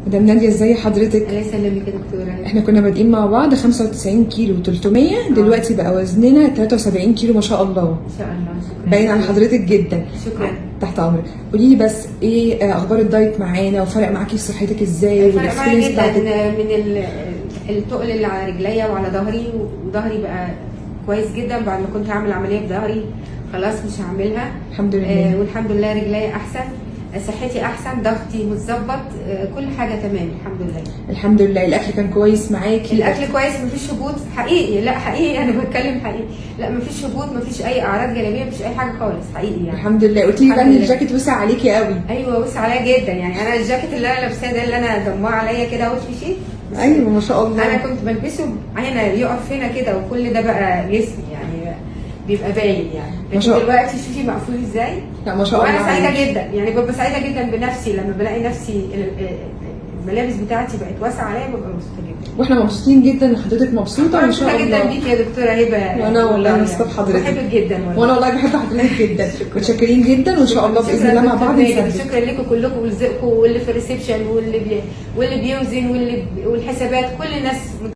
مدام ناديه ازي حضرتك؟ الله يسلمك يا دكتوره. احنا كنا بادئين مع بعض 95 كيلو و300، دلوقتي بقى وزننا 73 كيلو ما شاء الله. ان شاء الله. شكرا. باين على حضرتك جدا. شكرا. تحت امرك. قولي لي بس ايه اخبار الدايت معانا وفرق معاكي في صحتك ازاي؟ فرق معايا جدا من التقل اللي على رجليا وعلى ظهري، وظهري بقى كويس جدا بعد ما كنت هعمل عمليه في ظهري، خلاص مش هعملها الحمد لله. والحمد لله رجليا احسن، صحتي احسن، ضغطي متظبط، كل حاجه تمام الحمد لله. الحمد لله. الاكل كان كويس معاكي؟ الاكل كويس، مفيش هبوط حقيقي، لا حقيقي انا بتكلم حقيقي، لا مفيش هبوط، مفيش اي اعراض جانبيه، مفيش اي حاجه خالص حقيقي يعني. الحمد لله. قلت لي بقى ان الجاكيت وسع عليكي قوي. ايوه وسع عليا جدا، يعني انا الجاكيت اللي انا لابساه ده اللي انا ضماه عليا كده اهو شيء. ايوه ما شاء الله. انا كنت بلبسه هنا يقف هنا كده، وكل ده بقى جسمي يعني بيبقى باين يعني، لكن دلوقتي شوفي مقفول ازاي. لا ما شاء الله. وانا سعيده جدا، يعني ببقى سعيده جدا بنفسي لما بلاقي نفسي الملابس بتاعتي بقت واسعه عليا، ببقى مبسوطه جدا. واحنا مبسوطين جدا ان حضرتك مبسوطه ان شاء الله. جدا بيكي يا دكتوره هبه. وانا والله مبسوطه بحضرتك. بحبك جدا والله. وانا والله بحب حضرتك جدا. متشكرين جدا، وان شاء الله باذن الله مع بعض نسدد. شكرا لكم كلكم ولذوقكم، واللي في الريسبشن واللي بيوزن والحسابات، كل الناس